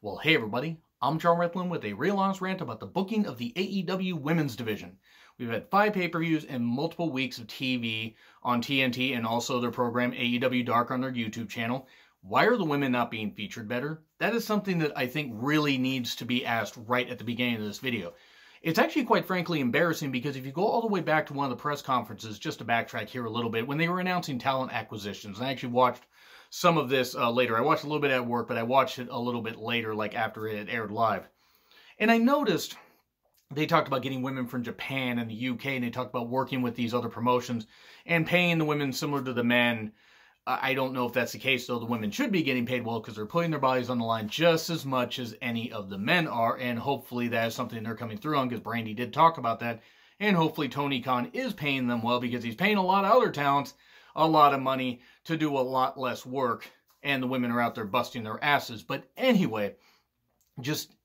Well, hey everybody, I'm John Retlin with a real honest rant about the booking of the AEW women's division. We've had 5 pay-per-views and multiple weeks of TV on TNT and also their program AEW Dark on their YouTube channel. Why are the women not being featured better? That is something that I think really needs to be asked right at the beginning of this video. It's actually quite frankly embarrassing because if you go all the way back to one of the press conferences, just to backtrack here a little bit, when they were announcing talent acquisitions, and I actually watched some of this later. I watched a little bit at work, but I watched it a little bit later, like after it had aired live. And I noticed they talked about getting women from Japan and the UK, and they talked about working with these other promotions and paying the women similar to the men. I don't know if that's the case, though. The women should be getting paid well because they're putting their bodies on the line just as much as any of the men are, and hopefully that is something they're coming through on because Brandy did talk about that, and hopefully Tony Khan is paying them well because he's paying a lot of other talents a lot of money to do a lot less work, and the women are out there busting their asses. But anyway, just,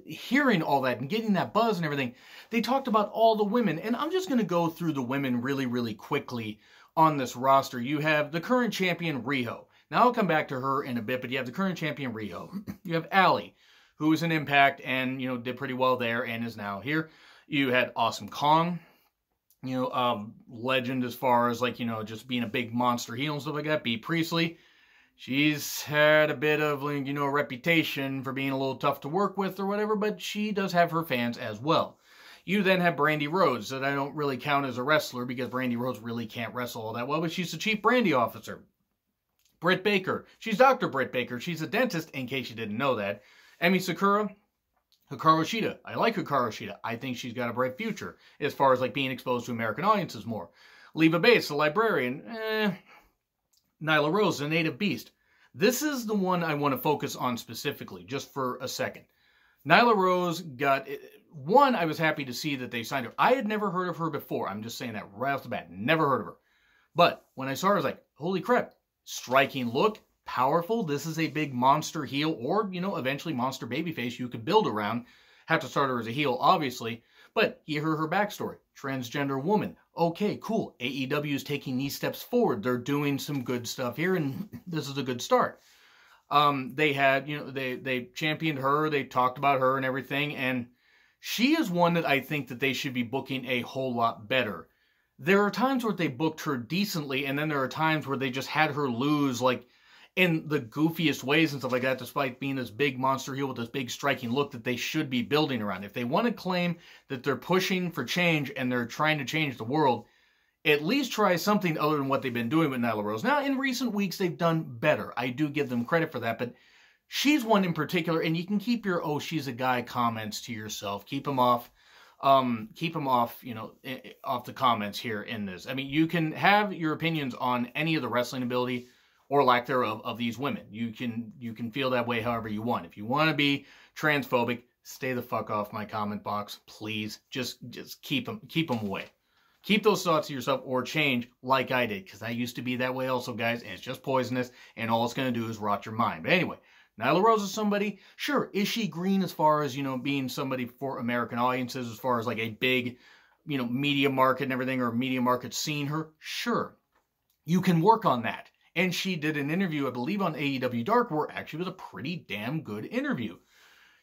hearing all that and getting that buzz and everything, they talked about all the women, and I'm just going to go through the women really, really quickly on this roster. You have the current champion, Riho. Now, I'll come back to her in a bit, but you have the current champion, Riho. You have Allie, who is an Impact and, did pretty well there and is now here. You had Awesome Kong, legend as far as, just being a big monster heel and stuff like that. Bea Priestley, she's had a bit of, a reputation for being a little tough to work with or whatever, but she does have her fans as well. You then have Brandy Rhodes, that I don't really count as a wrestler because Brandy Rhodes really can't wrestle all that well, but she's the chief brandy officer. Britt Baker, she's Dr. Britt Baker. She's a dentist, in case you didn't know that. Emi Sakura, Hikaru Shida. I like Hikaru Shida. I think she's got a bright future as far as being exposed to American audiences more. Leva Bates, the librarian. Nyla Rose, the native beast. This is the one I want to focus on specifically, just for a second. Nyla Rose got... One, I was happy to see that they signed her. I had never heard of her before. I'm just saying that right off the bat. Never heard of her. But when I saw her, I was like, holy crap. Striking look. Powerful. This is a big monster heel or, eventually monster babyface you could build around. Have to start her as a heel, obviously. But you hear her backstory. Transgender woman. Okay, cool. AEW is taking these steps forward. They're doing some good stuff here, and this is a good start. They had, they championed her. They talked about her and everything, and she is one that I think that they should be booking a whole lot better. There are times where they booked her decently, and then there are times where they just had her lose, in the goofiest ways and stuff like that, despite being this big monster heel with this big striking look that they should be building around. If they want to claim that they're pushing for change and they're trying to change the world, at least try something other than what they've been doing with Nyla Rose. Now, in recent weeks, they've done better. I do give them credit for that, but she's one in particular, and you can keep your, oh, she's a guy comments to yourself. Keep them off, off the comments here in this. I mean, you can have your opinions on any of the wrestling ability or lack thereof of these women. You can feel that way however you want. If you want to be transphobic, stay the fuck off my comment box, please. Just keep them away. Keep those thoughts to yourself or change like I did, because I used to be that way also, guys, and it's just poisonous, and all it's going to do is rot your mind. But anyway, Nyla Rose is somebody, sure, is she green as far as, being somebody for American audiences, as far as a big, media market and everything, or media market seeing her? Sure. You can work on that. And she did an interview, I believe, on AEW Dark, where actually was a pretty damn good interview.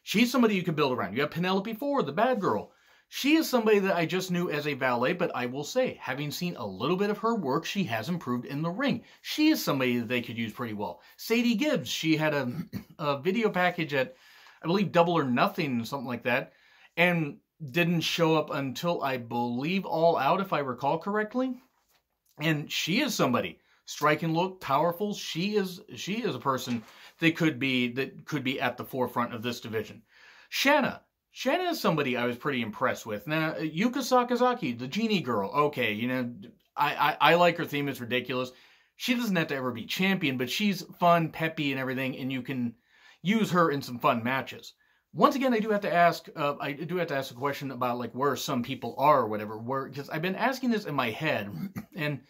She's somebody you can build around. You have Penelope Ford, the bad girl. She is somebody that I just knew as a valet, but I will say, having seen a little bit of her work, she has improved in the ring. She is somebody that they could use pretty well. Sadie Gibbs, she had a video package at, I believe, Double or Nothing, something like that, and didn't show up until, I believe, All Out, if I recall correctly. And she is somebody. Striking look, powerful. She is a person that could be at the forefront of this division. Shanna is somebody I was pretty impressed with. Now, Yuka Sakazaki, the genie girl. Okay, I like her theme. It's ridiculous. She doesn't have to ever be champion, but she's fun, peppy, and everything, and you can use her in some fun matches. Once again, I do have to ask a question about where some people are or whatever, because I've been asking this in my head, and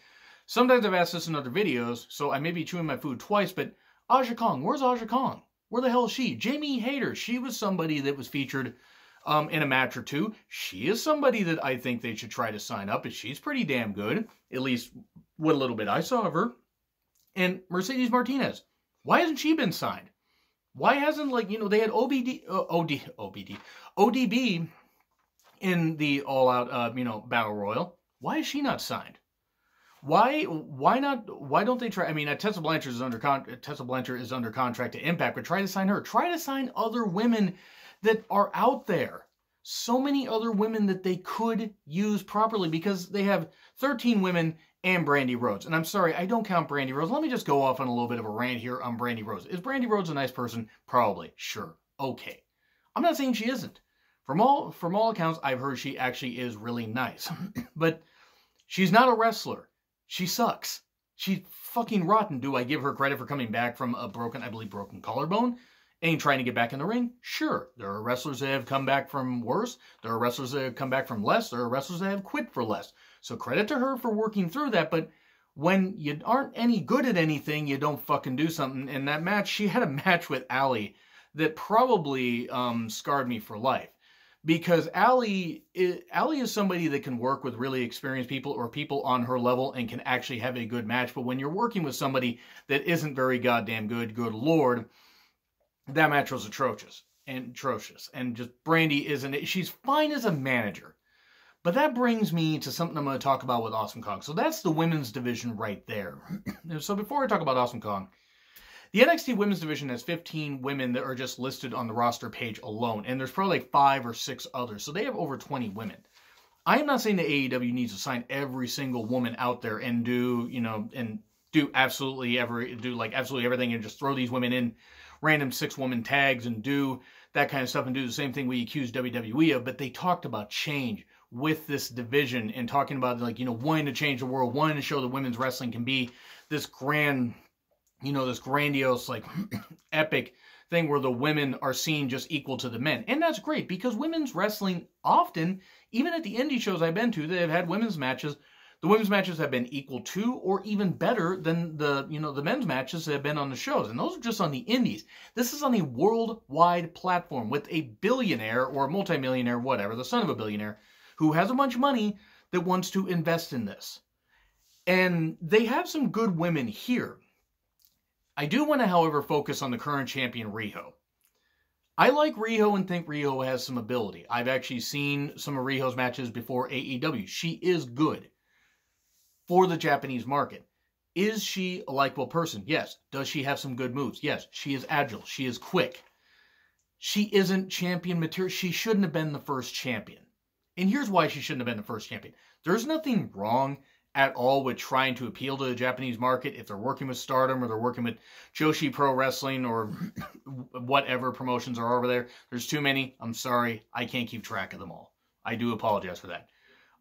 sometimes I've asked this in other videos, so I may be chewing my food twice, but Aja Kong, where's Aja Kong? Where the hell is she? Jamie Hayter, she was somebody that was featured in a match or two. She is somebody that I think they should try to sign up, and she's pretty damn good, at least what a little bit I saw of her. And Mercedes Martinez, why hasn't she been signed? Why hasn't, like, you know, they had ODB in the All Out, you know, Battle Royal. Why is she not signed? Why don't they try? I mean, Tessa Blanchard is under contract to Impact, but try to sign her. Try to sign other women that are out there. So many other women that they could use properly, because they have 13 women and Brandy Rhodes. And I'm sorry, I don't count Brandy Rhodes. Let me just go off on a little bit of a rant here on Brandy Rhodes. Is Brandy Rhodes a nice person? Probably. Sure. Okay. I'm not saying she isn't. From all accounts, I've heard she actually is really nice. But she's not a wrestler. She sucks. She's fucking rotten. Do I give her credit for coming back from a broken collarbone and trying to get back in the ring? Sure. There are wrestlers that have come back from worse. There are wrestlers that have come back from less. There are wrestlers that have quit for less. So credit to her for working through that. But when you aren't any good at anything, you don't fucking do something. In that match, she had a match with Allie that probably scarred me for life. Because Allie is somebody that can work with really experienced people or people on her level and can actually have a good match. But when you're working with somebody that isn't very goddamn good Lord, that match was atrocious. And just Brandy she's fine as a manager. But that brings me to something I'm going to talk about with Awesome Kong. So that's the women's division right there. So before I talk about Awesome Kong, the NXT women's division has 15 women that are just listed on the roster page alone. And there's probably like 5 or 6 others. So they have over 20 women. I'm not saying that AEW needs to sign every single woman out there and do absolutely everything and just throw these women in random 6-woman tags and do that kind of stuff and do the same thing we accuse WWE of. But they talked about change with this division and talking about, like, you know, wanting to change the world, wanting to show that women's wrestling can be this grand, you know, this grandiose, like, epic thing where the women are seen just equal to the men. And that's great, because women's wrestling often, even at the indie shows I've been to, they have had women's matches. The women's matches have been equal to or even better than the men's matches that have been on the shows. And those are just on the indies. This is on a worldwide platform with a billionaire or multimillionaire, whatever, the son of a billionaire, who has a bunch of money that wants to invest in this. And they have some good women here. I do want to, however, focus on the current champion, Riho. I like Riho and think Riho has some ability. I've actually seen some of Riho's matches before AEW. She is good for the Japanese market. Is she a likable person? Yes. Does she have some good moves? Yes. She is agile. She is quick. She isn't champion material. She shouldn't have been the first champion. And here's why she shouldn't have been the first champion. There's nothing wrong at all with trying to appeal to the Japanese market if they're working with Stardom or they're working with Joshi Pro Wrestling or whatever promotions are over there. There's too many. I'm sorry. I can't keep track of them all. I do apologize for that.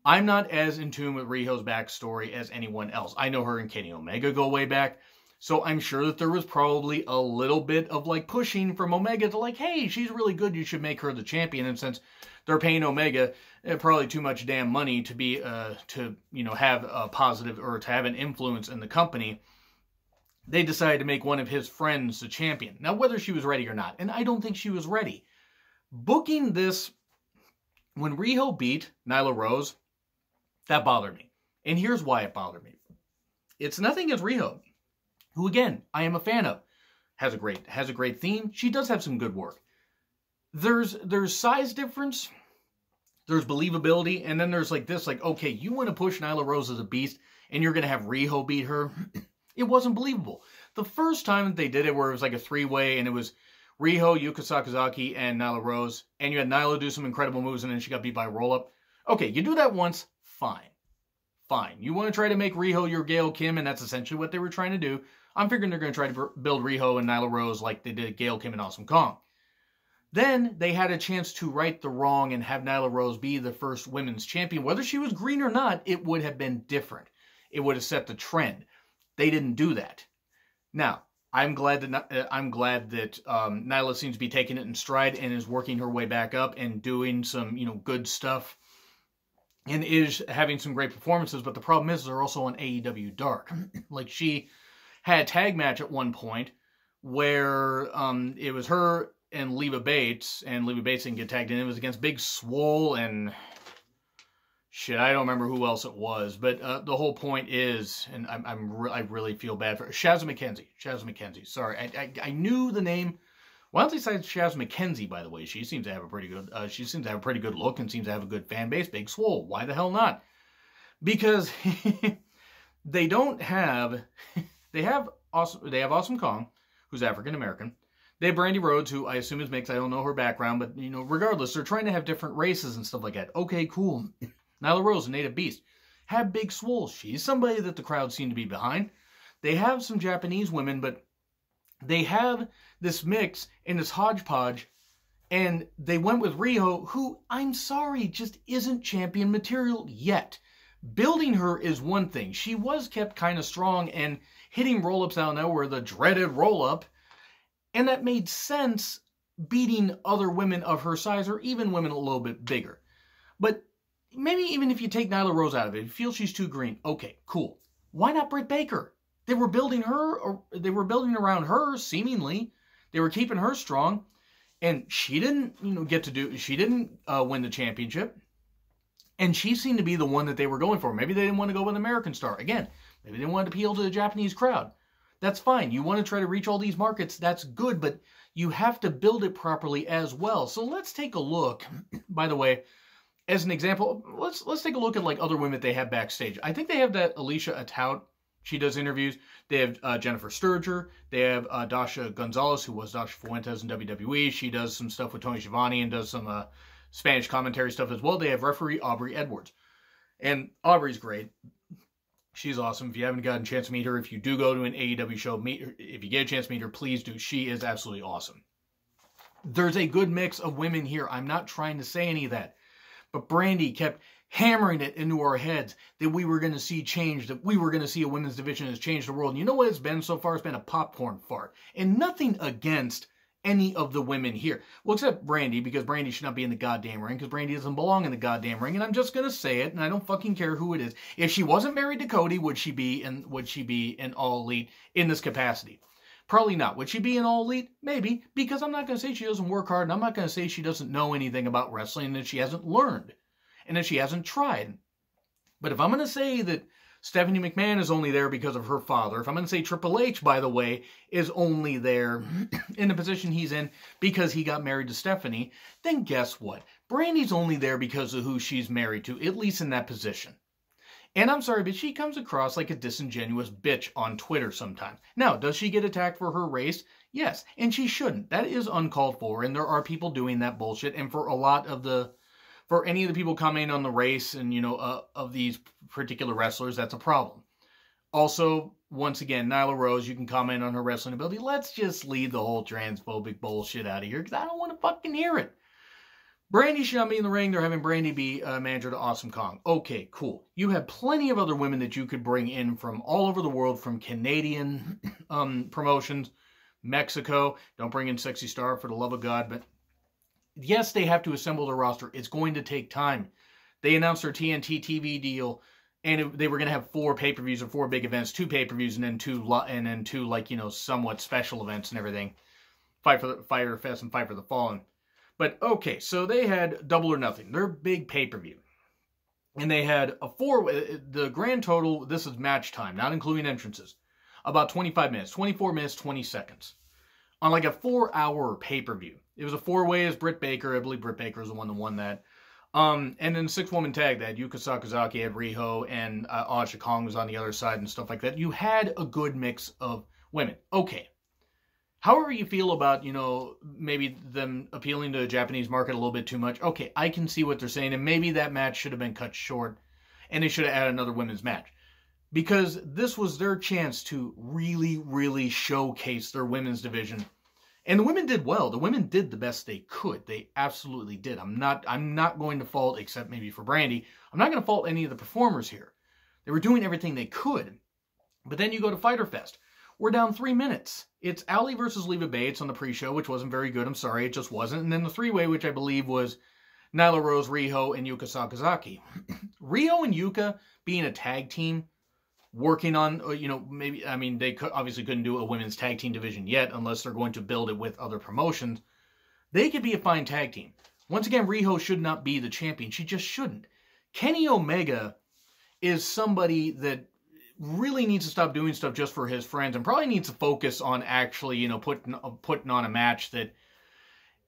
I'm not as in tune with Riho's backstory as anyone else. I know her and Kenny Omega go way back. So I'm sure that there was probably a little bit of, like, pushing from Omega to, like, hey, she's really good, you should make her the champion. And since they're paying Omega probably too much damn money to be have a positive or to have an influence in the company, they decided to make one of his friends the champion. Now, whether she was ready or not, and I don't think she was ready. Booking this, when Riho beat Nyla Rose, that bothered me. And here's why it bothered me. It's nothing against Riho, who, again, I am a fan of. Has a great theme. She does have some good work. There's size difference. There's believability. And then there's like this, like, okay, you want to push Nyla Rose as a beast and you're going to have Riho beat her. It wasn't believable. The first time that they did it, where it was like a 3-way and it was Riho, Yuka Sakazaki, and Nyla Rose, and you had Nyla do some incredible moves and then she got beat by a roll-up. Okay, you do that once, fine. Fine. You want to try to make Riho your Gail Kim, and that's essentially what they were trying to do. I'm figuring they're going to try to build Riho and Nyla Rose like they did Gail Kim and Awesome Kong. Then they had a chance to right the wrong and have Nyla Rose be the first women's champion. Whether she was green or not, it would have been different. It would have set the trend. They didn't do that. Now, I'm glad that Nyla seems to be taking it in stride and is working her way back up and doing some, good stuff and is having some great performances. But the problem is they're also on AEW Dark. Like, she had a tag match at one point where it was her and Leva Bates, and Leva Bates didn't get tagged in. It was against Big Swole and shit, I don't remember who else it was. But the whole point is, and I really feel bad for Shazza McKenzie. Sorry, I knew the name Why don't they say Chaz McKenzie, by the way? She seems to have a pretty good look and seems to have a good fan base. Big Swole. Why the hell not? Because they don't have, they have Awesome Kong, who's African American. They have Brandy Rhodes, who I assume is mixed. I don't know her background, but, you know, regardless, they're trying to have different races and stuff like that. Okay, cool. Nyla Rose, a native beast. Have Big Swole. She's somebody that the crowd seem to be behind. They have some Japanese women, but they have this mix and this hodgepodge, and they went with Riho, who, I'm sorry, just isn't champion material yet. Building her is one thing. She was kept kind of strong and hitting roll-ups out now were the dreaded roll-up, and that made sense beating other women of her size or even women a little bit bigger. But maybe even if you take Nyla Rose out of it, feel she's too green. Okay, cool. Why not Britt Baker? They were building her, or they were building around her, seemingly. They were keeping her strong, and she didn't, she didn't win the championship, and she seemed to be the one that they were going for. Maybe they didn't want to go with an American star. Again, maybe they wanted to appeal to the Japanese crowd. That's fine. You want to try to reach all these markets, that's good, but you have to build it properly as well. So let's take a look, by the way, as an example, let's take a look at like other women they have backstage. I think they have that Alicia Atout. She does interviews. They have Jennifer Sturger. They have Dasha Gonzalez, who was Dasha Fuentes in WWE. She does some stuff with Tony Schiavone and does some Spanish commentary stuff as well. They have referee Aubrey Edwards. And Aubrey's great. She's awesome. If you haven't gotten a chance to meet her, if you do go to an AEW show, meet her. If you get a chance to meet her, please do. She is absolutely awesome. There's a good mix of women here. I'm not trying to say any of that. But Brandy kept hammering it into our heads that we were going to see change, that we were going to see a women's division that's changed the world. And you know what it's been so far? It's been a popcorn fart. And nothing against any of the women here. Well, except Brandy, because Brandy should not be in the goddamn ring, because Brandy doesn't belong in the goddamn ring. And I'm just going to say it, and I don't fucking care who it is. If she wasn't married to Cody, would she be an All Elite in this capacity? Probably not. Would she be an All Elite? Maybe, because I'm not going to say she doesn't work hard, and I'm not going to say she doesn't know anything about wrestling, and that she hasn't learned, and that she hasn't tried. But if I'm going to say that Stephanie McMahon is only there because of her father, if I'm going to say Triple H, by the way, is only there in the position he's in because he got married to Stephanie, then guess what? Brandy's only there because of who she's married to, at least in that position. And I'm sorry, but she comes across like a disingenuous bitch on Twitter sometimes. Now, does she get attacked for her race? Yes, and she shouldn't. That is uncalled for, and there are people doing that bullshit, and for any of the people commenting on the race and, of these particular wrestlers, that's a problem. Also, once again, Nyla Rose, you can comment on her wrestling ability. Let's just leave the whole transphobic bullshit out of here, because I don't want to fucking hear it. Brandy should not be in the ring. They're having Brandy be manager to Awesome Kong. Okay, cool. You have plenty of other women that you could bring in from all over the world, from Canadian promotions, Mexico. Don't bring in Sexy Star, for the love of God, but yes, they have to assemble their roster. It's going to take time. They announced their TNT TV deal, and they were going to have 4 pay-per-views or 4 big events, 2 pay-per-views, and then two somewhat special events and everything. Fight for the Fyter Fest and Fight for the Fallen. But okay, so they had Double or Nothing, their big pay-per-view, and they had the grand total. This is match time, not including entrances, about 25 minutes, 24 minutes, 20 seconds, on like a 4-hour pay-per-view. It was a 4-way as Britt Baker. I believe Britt Baker is the one that won that. And then 6-woman tag that Yuka Sakazaki had Riho and Aja Kong was on the other side and stuff like that. You had a good mix of women. Okay. However you feel about, maybe them appealing to the Japanese market a little bit too much. Okay, I can see what they're saying. And maybe that match should have been cut short and they should have added another women's match. Because this was their chance to really, really showcase their women's division. And the women did well. The women did the best they could. They absolutely did. I'm not going to fault, except maybe for Brandy, I'm not going to fault any of the performers here. They were doing everything they could. But then you go to Fyter Fest. We're down 3 minutes. It's Allie versus Leva Bates on the pre-show, which wasn't very good. I'm sorry, it just wasn't. And then the 3-way, which I believe was Nyla Rose, Riho, and Yuka Sakazaki. Riho and Yuka being a tag team, working on, they obviously couldn't do a women's tag team division yet unless they're going to build it with other promotions. They could be a fine tag team. Once again, Riho should not be the champion. She just shouldn't. Kenny Omega is somebody that really needs to stop doing stuff just for his friends and probably needs to focus on actually, you know, putting on a match that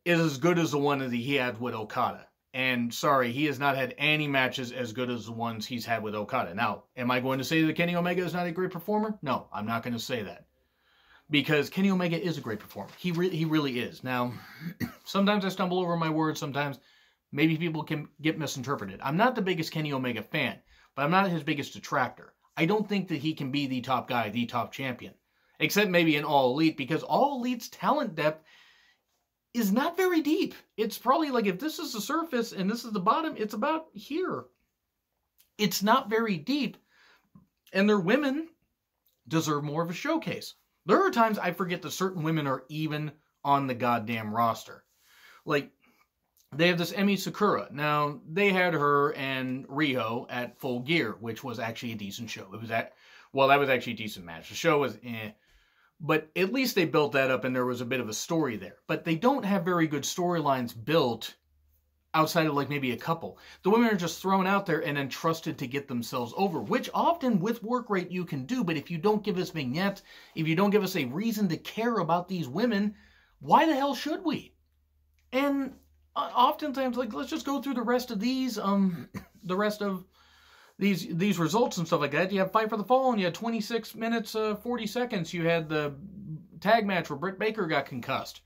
is as good as the one that he had with Okada. And sorry, he has not had any matches as good as the ones he's had with Okada. Now, am I going to say that Kenny Omega is not a great performer? No, I'm not going to say that. Because Kenny Omega is a great performer. He really is. Now, sometimes I stumble over my words. Sometimes maybe people can get misinterpreted. I'm not the biggest Kenny Omega fan, but I'm not his biggest detractor. I don't think that he can be the top guy, the top champion. Except maybe in All Elite, because All Elite's talent depth is not very deep. It's probably like if this is the surface and this is the bottom, it's about here. It's not very deep. And their women deserve more of a showcase. There are times I forget that certain women are even on the goddamn roster. Like, they have this Emi Sakura. Now, they had her and Riho at Full Gear, which was actually a decent show. That was actually a decent match. The show was eh. But at least they built that up and there was a bit of a story there. But they don't have very good storylines built outside of like maybe a couple. The women are just thrown out there and then trusted to get themselves over, which often with work rate you can do, but if you don't give us vignettes, if you don't give us a reason to care about these women, why the hell should we? And oftentimes, like, let's just go through the rest of these results and stuff like that. You have Fight for the Fallen, you had 26 minutes, 40 seconds. You had the tag match where Britt Baker got concussed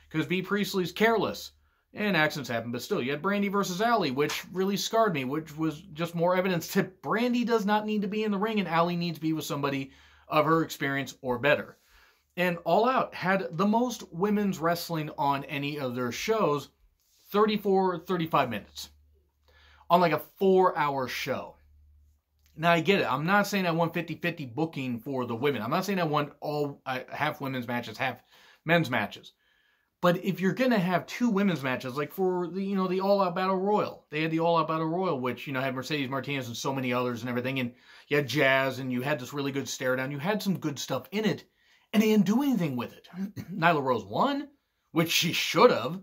because B. Priestley's careless. And accidents happen, but still, you had Brandy versus Allie, which really scarred me, which was just more evidence that Brandy does not need to be in the ring and Allie needs to be with somebody of her experience or better. And All Out had the most women's wrestling on any of their shows, 35 minutes. On like a 4-hour show. Now, I get it. I'm not saying I want 50-50 booking for the women. I'm not saying I want half women's matches, half men's matches. But if you're going to have 2 women's matches, like for the, the All Out Battle Royal, they had the All Out Battle Royal, which, had Mercedes Martinez and so many others and everything. And you had Jazz and you had this really good stare down. You had some good stuff in it. And they didn't do anything with it. Nyla Rose won, which she should have.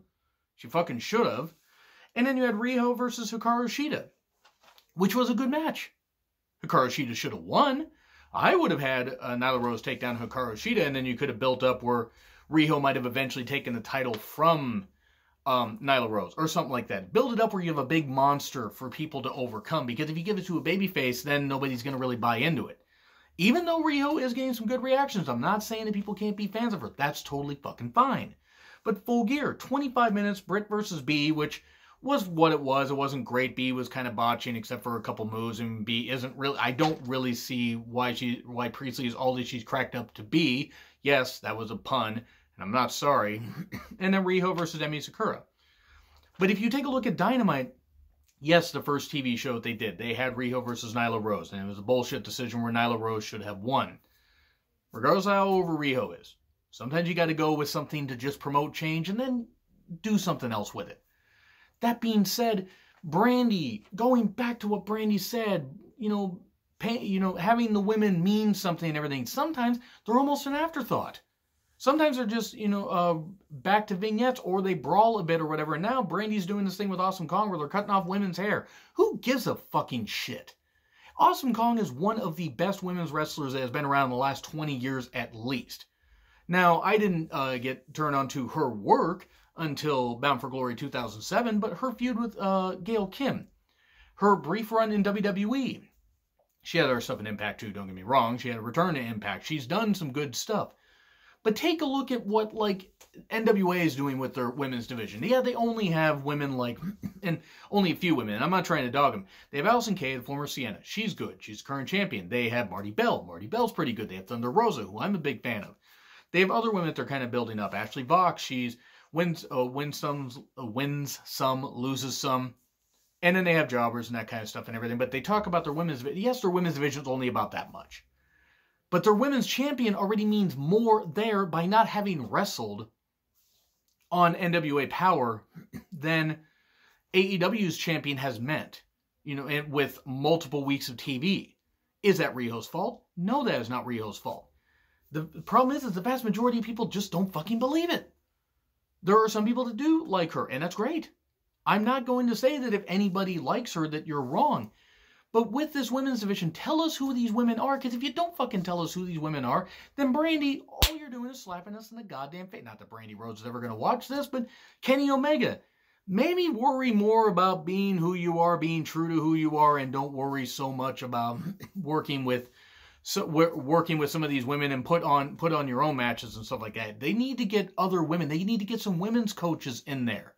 She fucking should have. And then you had Riho versus Hikaru Shida, which was a good match. Hikaru Shida should have won. I would have had Nyla Rose take down Hikaru Shida, and then you could have built up where Riho might have eventually taken the title from Nyla Rose, or something like that. Build it up where you have a big monster for people to overcome, because if you give it to a babyface, then nobody's going to really buy into it. Even though Riho is getting some good reactions, I'm not saying that people can't be fans of her. That's totally fucking fine. But Full Gear, 25 minutes, Britt versus B, which was what it was. It wasn't great. B was kind of botching except for a couple moves, and B isn't really, I don't really see why Priestley is all that she's cracked up to be. Yes, that was a pun, and I'm not sorry. And then Riho versus Emi Sakura. But if you take a look at Dynamite, yes, the first TV show they did, they had Riho versus Nyla Rose, and it was a bullshit decision where Nyla Rose should have won. Regardless of how over Riho is, sometimes you got to go with something to just promote change and then do something else with it. That being said, Brandy, going back to what Brandy said, having the women mean something and everything, sometimes they're almost an afterthought. Sometimes they're just, back to vignettes, or they brawl a bit or whatever. And now Brandy's doing this thing with Awesome Kong where they're cutting off women's hair. Who gives a fucking shit? Awesome Kong is one of the best women's wrestlers that has been around in the last 20 years at least. Now, I didn't get turned on to her work until Bound for Glory 2007, but her feud with Gail Kim, her brief run in WWE. She had her stuff in Impact too, don't get me wrong. She had a return to Impact. She's done some good stuff. But take a look at what, NWA is doing with their women's division. Yeah, they only have women and only a few women. I'm not trying to dog them. They have Allison Kay, the former Sienna. She's good. She's the current champion. They have Marty Bell. Marty Bell's pretty good. They have Thunder Rosa, who I'm a big fan of. They have other women that they're kind of building up. Ashley Vox, she's wins some, loses some. And then they have jobbers and that kind of stuff and everything. But they talk about their women's division. Yes, their women's division is only about that much. But their women's champion already means more there by not having wrestled on NWA Power than AEW's champion has meant, with multiple weeks of TV. Is that Riho's fault? No, that is not Riho's fault. The problem is the vast majority of people just don't fucking believe it. There are some people that do like her, and that's great. I'm not going to say that if anybody likes her that you're wrong. But with this women's division, tell us who these women are, because if you don't fucking tell us who these women are, then Brandy, all you're doing is slapping us in the goddamn face. Not that Brandy Rhodes is ever going to watch this, but Kenny Omega, maybe worry more about being who you are, being true to who you are, and don't worry so much about working with some of these women and put on your own matches and stuff like that. They need to get other women. They need to get some women's coaches in there.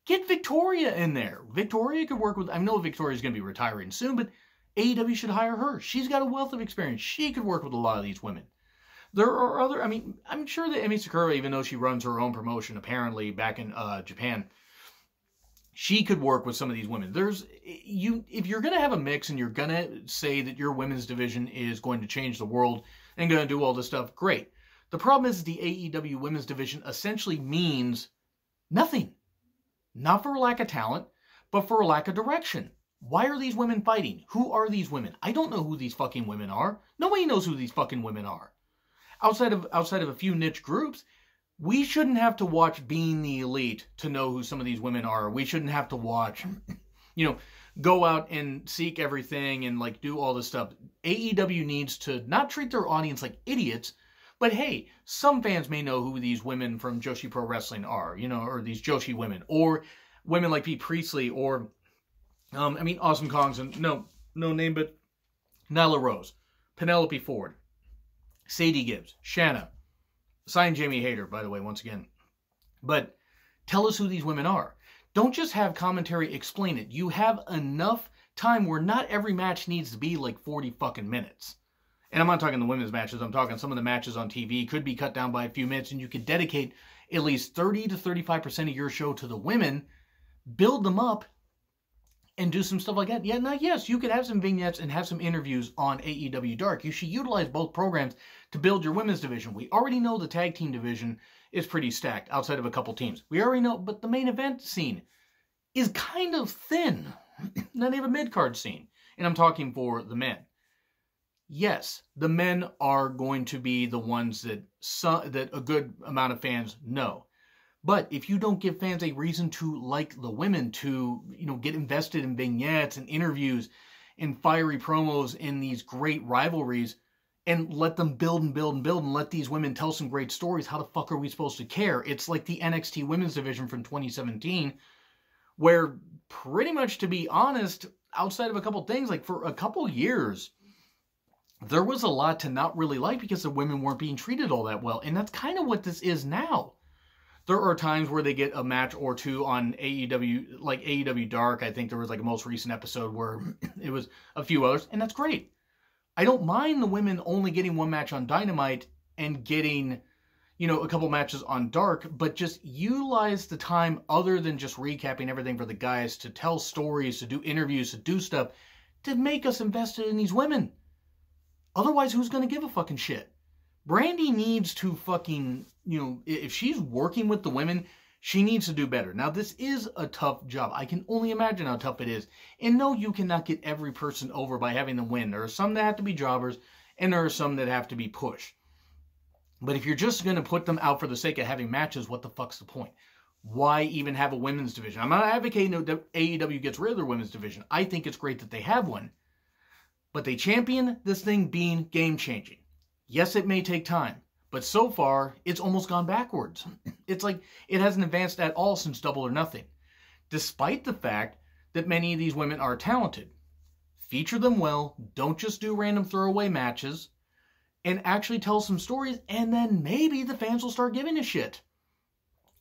Get Victoria in there. Victoria could work with, I know Victoria's going to be retiring soon, but AEW should hire her. She's got a wealth of experience. She could work with a lot of these women. There are other, I mean, I'm sure that Emi Sakura, even though she runs her own promotion apparently back in Japan, she could work with some of these women. If you're going to have a mix and you're going to say that your women's division is going to change the world and going to do all this stuff, great. The problem is the AEW women's division essentially means nothing. Not for a lack of talent, but for a lack of direction. Why are these women fighting? Who are these women? I don't know who these fucking women are. Nobody knows who these fucking women are. Outside of a few niche groups, we shouldn't have to watch Being the Elite to know who some of these women are. We shouldn't have to watch, go out and seek everything and like do all this stuff. AEW needs to not treat their audience like idiots, but hey, some fans may know who these women from Joshi Pro Wrestling are, or these Joshi women, or women like Pete Priestley, or, Awesome Kongs, and no name, but Nyla Rose, Penelope Ford, Sadie Gibbs, Shanna, signed Jamie Hayter, by the way, once again. But tell us who these women are. Don't just have commentary explain it. You have enough time where not every match needs to be like 40 fucking minutes. And I'm not talking the women's matches. I'm talking some of the matches on TV could be cut down by a few minutes, and you could dedicate at least 30 to 35% of your show to the women, build them up, and do some stuff like that. Yeah, now, yes, you could have some vignettes and have some interviews on AEW Dark. You should utilize both programs to build your women's division. We already know the tag team division is pretty stacked outside of a couple teams. We already know, but the main event scene is kind of thin. Not even a mid-card scene. And I'm talking for the men. Yes, the men are going to be the ones that a good amount of fans know. But if you don't give fans a reason to like the women, to get invested in vignettes and interviews and fiery promos in these great rivalries, and let them build and build and build and let these women tell some great stories, how the fuck are we supposed to care? It's like the NXT women's division from 2017, where pretty much, to be honest, outside of a couple things, like for a couple years, there was a lot to not really like because the women weren't being treated all that well. And that's kind of what this is now. There are times where they get a match or two on AEW, like AEW Dark. I think there was like a most recent episode where it was a few others, and that's great. I don't mind the women only getting one match on Dynamite and getting, a couple matches on Dark, but just utilize the time other than just recapping everything for the guys to tell stories, to do interviews, to do stuff, to make us invested in these women. Otherwise, who's going to give a fucking shit? Brandy needs to fucking, if she's working with the women, she needs to do better. Now, this is a tough job. I can only imagine how tough it is. And no, you cannot get every person over by having them win. There are some that have to be jobbers, and there are some that have to be pushed. But if you're just going to put them out for the sake of having matches, what the fuck's the point? Why even have a women's division? I'm not advocating that AEW gets rid of their women's division. I think it's great that they have one. But they champion this thing being game-changing. Yes, it may take time, but so far, it's almost gone backwards. It's like it hasn't advanced at all since Double or Nothing, despite the fact that many of these women are talented. Feature them well, don't just do random throwaway matches, and actually tell some stories, and then maybe the fans will start giving a shit.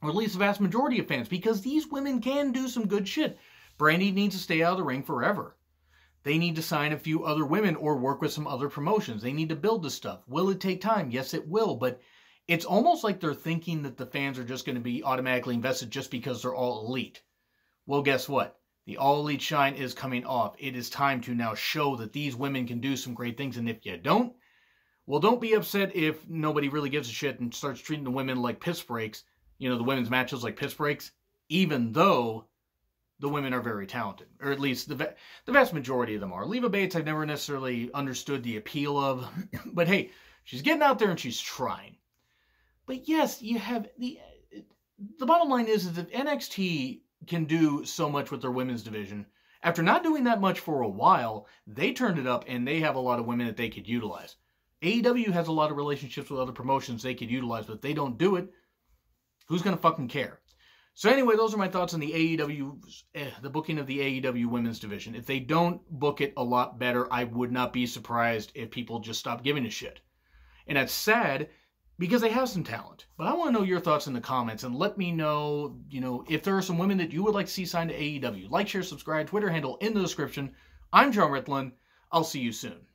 Or at least the vast majority of fans, because these women can do some good shit. Brandy needs to stay out of the ring forever. They need to sign a few other women or work with some other promotions. They need to build this stuff. Will it take time? Yes, it will. But it's almost like they're thinking that the fans are just going to be automatically invested just because they're all elite. Well, guess what? The all elite shine is coming off. It is time to now show that these women can do some great things. And if you don't, well, don't be upset if nobody really gives a shit and starts treating the women like piss breaks. The women's matches like piss breaks, even though the women are very talented, or at least the vast majority of them are. Leva Bates, I've never necessarily understood the appeal of, but hey, she's getting out there and she's trying. But yes, you have the bottom line is if NXT can do so much with their women's division, After not doing that much for a while, they turned it up and they have a lot of women that they could utilize. AEW has a lot of relationships with other promotions they could utilize, but if they don't do it, who's going to fucking care? So anyway, those are my thoughts on the AEW, the booking of the AEW women's division. If they don't book it a lot better, I would not be surprised if people just stop giving a shit. And that's sad because they have some talent. But I want to know your thoughts in the comments and let me know, if there are some women that you would like to see signed to AEW. Like, share, subscribe, Twitter handle in the description. I'm John Ritlin. I'll see you soon.